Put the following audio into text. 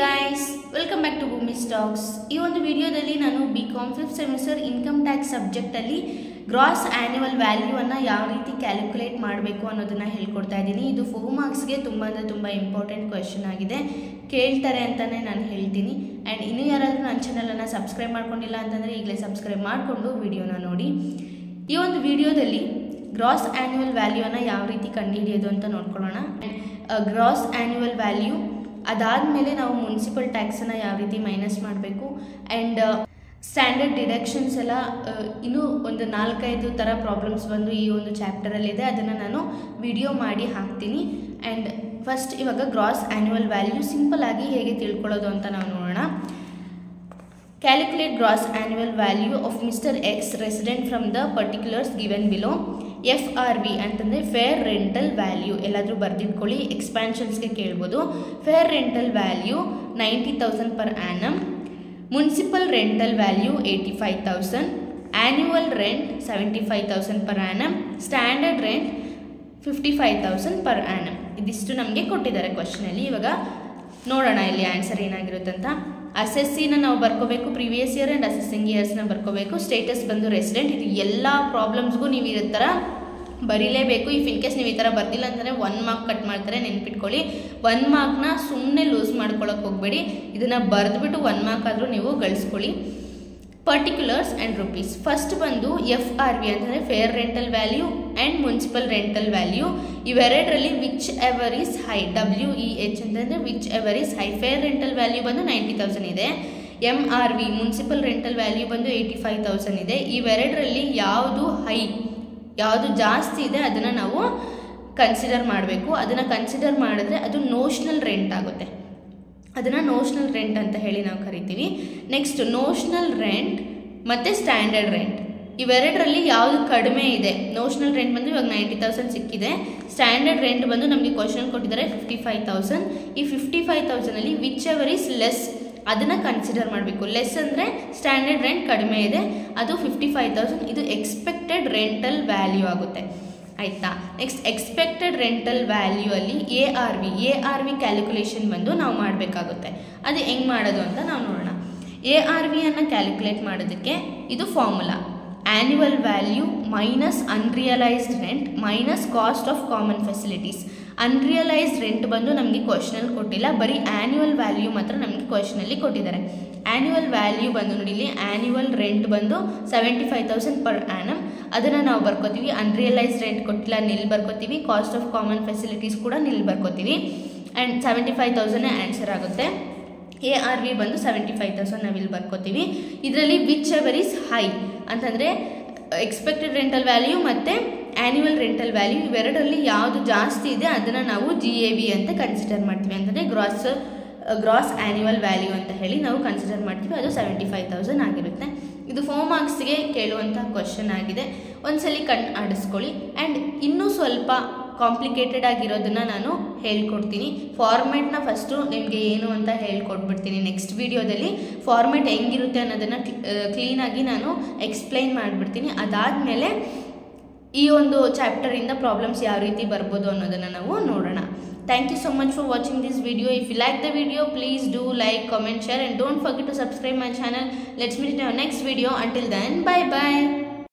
guys, welcome back to Bhumi Talks. ಈ ಒಂದು ವಿಡಿಯೋದಲ್ಲಿ ನಾನು BCom 5th semester income tax subject ಅಲ್ಲಿ ಗ್ರಾಸ್ ಆನ್ಯುವಲ್ ವ್ಯಾಲ್ಯೂ ಅನ್ನು ಯಾವ ರೀತಿ ಕ್ಯಾಲ್ಕುಲೇಟ್ ಮಾಡಬೇಕು ಅನ್ನೋದನ್ನ ಹೇಳ್ಕೊಡ್ತಾ ಇದ್ದೀನಿ. ಇದು 4 ಮಾರ್ಕ್ಸ್ ಗೆ ತುಂಬಾ ಇಂಪಾರ್ಟೆಂಟ್ ಕ್ವೆಶ್ಚನ್ ಆಗಿದೆ. ಕೇಳ್ತಾರೆ ಅಂತಾನೆ ನಾನು ಹೇಳ್ತೀನಿ. ಅಂಡ್ ಇನ್ನು ಯಾರಾದರೂ ನನ್ನ ಚಾನೆಲ್ ಅನ್ನು ಸಬ್ಸ್ಕ್ರೈಬ್ ಮಾಡ್ಕೊಂಡಿಲ್ಲ ಅಂತಂದ್ರೆ ಈಗಲೇ ಸಬ್ಸ್ಕ್ರೈಬ್ ಮಾಡಿಕೊಂಡು ವಿಡಿಯೋನ ನೋಡಿ. ಈ ಒಂದು ವಿಡಿಯೋದಲ್ಲಿ ಗ್ರಾಸ್ ಆನ್ಯುವಲ್ ವ್ಯಾಲ್ಯೂ ಅನ್ನು ಯಾವ ರೀತಿ ಕಂಡುಹಿಡಿಯೋದು ಅಂತ ನೋಡ್ಕೊಳ್ಳೋಣ. ಗ್ರಾಸ್ ಆನ್ಯುವಲ್ ವ್ಯಾಲ್ಯೂ ಅದಾದಮೇಲೆ ನಾವು ಮುನ್ಸಿಪಲ್ ಟ್ಯಾಕ್ಸನ್ನು ಯಾವ ರೀತಿ ಮೈನಸ್ ಮಾಡಬೇಕು ಆ್ಯಂಡ್ ಸ್ಟ್ಯಾಂಡರ್ಡ್ ಡಿಡಕ್ಷನ್ಸ್ ಎಲ್ಲ ಇನ್ನೂ ಒಂದು 4-5 ಥರ ಪ್ರಾಬ್ಲಮ್ಸ್ ಬಂದು ಈ ಒಂದು ಚಾಪ್ಟರಲ್ಲಿದೆ. ಅದನ್ನು ನಾನು ವಿಡಿಯೋ ಮಾಡಿ ಹಾಕ್ತೀನಿ. ಆ್ಯಂಡ್ ಫಸ್ಟ್ ಇವಾಗ ಗ್ರಾಸ್ ಆ್ಯನ್ಯುವಲ್ ವ್ಯಾಲ್ಯೂ ಸಿಂಪಲ್ ಆಗಿ ಹೇಗೆ ತಿಳ್ಕೊಳ್ಳೋದು ಅಂತ ನಾವು ನೋಡೋಣ. Calculate gross annual value of mister X resident from the particulars given below. FRV ಅಂತಂದರೆ ಫೇರ್ ರೆಂಟಲ್ ವ್ಯಾಲ್ಯೂ. ಎಲ್ಲಾದರೂ ಬರೆದಿಟ್ಕೊಳ್ಳಿ, ಎಕ್ಸ್ಪ್ಯಾನ್ಷನ್ಸ್ಗೆ ಕೇಳ್ಬೋದು. Fair rental value 90,000 per annum, municipal rental value 85,000, annual rent 75,000 per annum, standard rent 55,000 per annum. ಇದಿಷ್ಟು ನಮಗೆ ಕೊಟ್ಟಿದ್ದಾರೆ ಕ್ವಶನಲ್ಲಿ. ಇವಾಗ ನೋಡೋಣ ಇಲ್ಲಿ ಆನ್ಸರ್ ಏನಾಗಿರುತ್ತಂತ. ಅಸೆಸ್ಸಿನ ನಾವು ಬರ್ಕೋಬೇಕು, ಪ್ರೀವಿಯಸ್ ಇಯರ್ ಆ್ಯಂಡ್ ಅಸೆಸ್ಸಿಂಗ್ ಇಯರ್ಸ್ನ ಬರ್ಕೋಬೇಕು. ಸ್ಟೇಟಸ್ ಬಂದು ರೆಸಿಡೆಂಟ್. ಇದು ಎಲ್ಲ ಪ್ರಾಬ್ಲಮ್ಸ್ಗೂ ನೀವು ಈ ಥರ ಬರೀಲೇಬೇಕು. ಇಫ್ ಇನ್ ಕೇಸ್ ನೀವು ಈ ಥರ ಬರ್ದಿಲ್ಲ ಅಂತಂದರೆ 1 ಮಾರ್ಕ್ ಕಟ್ ಮಾಡ್ತಾರೆ, ನೆನ್ಪಿಟ್ಕೊಳ್ಳಿ. 1 ಮಾರ್ಕ್ನ ಸುಮ್ಮನೆ ಲೂಸ್ ಮಾಡ್ಕೊಳ್ಳೋಕೆ ಹೋಗಬೇಡಿ. ಇದನ್ನು ಬರೆದ್ಬಿಟ್ಟು 1 ಮಾರ್ಕ್ ಆದರೂ ನೀವು ಗಳಿಸ್ಕೊಳ್ಳಿ. Particulars and rupees. ಫಸ್ಟ್ ಬಂದು FRV ಅಂತಂದರೆ fair rental value and municipal rental value. ಇವೆರಡರಲ್ಲಿ whichever is high, WEH ಅಂತಂದರೆ whichever is high. Fair rental value ಬಂದು 90,000 ಇದೆ. MRV ಮುನ್ಸಿಪಲ್ ರೆಂಟಲ್ ವ್ಯಾಲ್ಯೂ ಬಂದು 85,000 ಇದೆ. ಇವೆರಡರಲ್ಲಿ ಯಾವುದು ಹೈ, ಯಾವುದು ಜಾಸ್ತಿ ಇದೆ ಅದನ್ನು ನಾವು ಕನ್ಸಿಡರ್ ಮಾಡಬೇಕು. ಅದನ್ನು ಕನ್ಸಿಡರ್ ಮಾಡಿದ್ರೆ ಅದು ನೋಷನಲ್ ರೆಂಟ್ ಆಗುತ್ತೆ. ಅದನ್ನು ನೋಷನಲ್ ರೆಂಟ್ ಅಂತ ಹೇಳಿ ನಾವು ಕರಿತೀವಿ. ನೆಕ್ಸ್ಟ್ ನೋಷನಲ್ ರೆಂಟ್ ಮತ್ತು ಸ್ಟ್ಯಾಂಡರ್ಡ್ ರೆಂಟ್, ಇವೆರಡರಲ್ಲಿ ಯಾವುದು ಕಡಿಮೆ ಇದೆ. ನೋಷನಲ್ ರೆಂಟ್ ಬಂದು ಇವಾಗ 90,000 ಸಿಕ್ಕಿದೆ. ಸ್ಟ್ಯಾಂಡರ್ಡ್ ರೆಂಟ್ ಬಂದು ನಮಗೆ ಕ್ವಶನ್ ಕೊಟ್ಟಿದ್ದಾರೆ 55,000. ಈ 55,000ಅಲ್ಲಿ ವಿಚ್ ಎವರ್ ಈಸ್ ಲೆಸ್ ಅದನ್ನು ಕನ್ಸಿಡರ್ ಮಾಡಬೇಕು. ಲೆಸ್ ಅಂದರೆ ಸ್ಟ್ಯಾಂಡರ್ಡ್ ರೆಂಟ್ ಕಡಿಮೆ ಇದೆ, ಅದು 55,000. ಇದು ಎಕ್ಸ್ಪೆಕ್ಟೆಡ್ ರೆಂಟಲ್ ವ್ಯಾಲ್ಯೂ ಆಗುತ್ತೆ, ಆಯಿತಾ. ನೆಕ್ಸ್ಟ್ ಎಕ್ಸ್ಪೆಕ್ಟೆಡ್ ರೆಂಟಲ್ ವ್ಯಾಲ್ಯೂ ಅಲ್ಲಿ ARV ಕ್ಯಾಲ್ಕುಲೇಷನ್ ಬಂದು ನಾವು ಮಾಡಬೇಕಾಗುತ್ತೆ. ಅದು ಹೆಂಗೆ ಮಾಡೋದು ಅಂತ ನಾವು ನೋಡೋಣ. ARV ಅನ್ನು ಕ್ಯಾಲ್ಕುಲೇಟ್ ಮಾಡೋದಕ್ಕೆ ಇದು formula: annual value minus unrealised rent minus cost of common facilities. Unrealised rent ಬಂದು ನಮಗೆ ಕ್ವಶನಲ್ಲಿ ಕೊಟ್ಟಿಲ್ಲ, ಬರೀ ಆ್ಯನ್ಯುವಲ್ ವ್ಯಾಲ್ಯೂ ಮಾತ್ರ ನಮಗೆ ಕ್ವಶನಲ್ಲಿ ಕೊಟ್ಟಿದ್ದಾರೆ. ಆ್ಯನ್ಯುವಲ್ ವ್ಯಾಲ್ಯೂ ಬಂದು ನೋಡಿ ಇಲ್ಲಿ, ಆ್ಯನ್ಯುವಲ್ ರೆಂಟ್ ಬಂದು 75,000 ಪರ್ ಆ್ಯನಮ್. ಅದನ್ನು ನಾವು ಬರ್ಕೋತೀವಿ. ಅನ್ರಿಯಲೈಸ್ಡ್ ರೆಂಟ್ ಕೊಟ್ಟಿಲ್ಲ, ನಿಲ್ ಬರ್ಕೋತೀವಿ. ಕಾಸ್ಟ್ ಆಫ್ ಕಾಮನ್ ಫೆಸಿಲಿಟೀಸ್ ಕೂಡ ನಿಲ್ ಬರ್ಕೋತೀವಿ. ಆ್ಯಂಡ್ 75,000 ಆನ್ಸರ್ ಆಗುತ್ತೆ. ARV ಬಂದು 75,000 ನಾವಿಲ್ಲಿ ಬರ್ಕೋತೀವಿ. ಇದರಲ್ಲಿ ವಿಚ್ ಎವರ್ ಈಸ್ ಹೈ ಅಂತಂದರೆ ಎಕ್ಸ್ಪೆಕ್ಟೆಡ್ ರೆಂಟಲ್ ವ್ಯಾಲ್ಯೂ ಮತ್ತು ಆ್ಯನ್ಯುವಲ್ ರೆಂಟಲ್ ವ್ಯಾಲ್ಯೂ ಇವೆರಡರಲ್ಲಿ ಯಾವುದು ಜಾಸ್ತಿ ಇದೆ ಅದನ್ನು ನಾವು GAV ಅಂತ ಕನ್ಸಿಡರ್ ಮಾಡ್ತೀವಿ. ಅಂತಂದರೆ ಗ್ರಾಸ್ ಆ್ಯನ್ಯುವಲ್ ವ್ಯಾಲ್ಯೂ ಅಂತ ಹೇಳಿ ನಾವು ಕನ್ಸಿಡರ್ ಮಾಡ್ತೀವಿ. ಅದು 75,000 ಆಗಿರುತ್ತೆ. ಇದು 4 ಮಾರ್ಕ್ಸ್ಗೆ ಕೇಳುವಂಥ ಕ್ವಶನ್ ಆಗಿದೆ. ಒಂದ್ಸಲಿ ಕಣ್ಣು ಆಡಿಸ್ಕೊಳ್ಳಿ. ಆ್ಯಂಡ್ ಇನ್ನೂ ಸ್ವಲ್ಪ ಕಾಂಪ್ಲಿಕೇಟೆಡ್ ಆಗಿರೋದನ್ನು ನಾನು ಹೇಳ್ಕೊಡ್ತೀನಿ. ಫಾರ್ಮೆಟ್ನ ಫಸ್ಟು ನಿಮಗೆ ಏನು ಅಂತ ಹೇಳ್ಕೊಟ್ಬಿಡ್ತೀನಿ. ನೆಕ್ಸ್ಟ್ ವಿಡಿಯೋದಲ್ಲಿ ಫಾರ್ಮೆಟ್ ಹೆಂಗಿರುತ್ತೆ ಅನ್ನೋದನ್ನು ಕ್ಲೀನಾಗಿ ನಾನು ಎಕ್ಸ್ಪ್ಲೈನ್ ಮಾಡಿಬಿಡ್ತೀನಿ. ಅದಾದಮೇಲೆ ಈ ಒಂದು ಚಾಪ್ಟರಿಂದ ಪ್ರಾಬ್ಲಮ್ಸ್ ಯಾವ ರೀತಿ ಬರ್ಬೋದು ಅನ್ನೋದನ್ನು ನಾವು ನೋಡೋಣ. Thank you so much for watching this video. If you like the video, please do like, comment, share and don't forget to subscribe my channel. Let's meet in our next video. Until then, bye bye.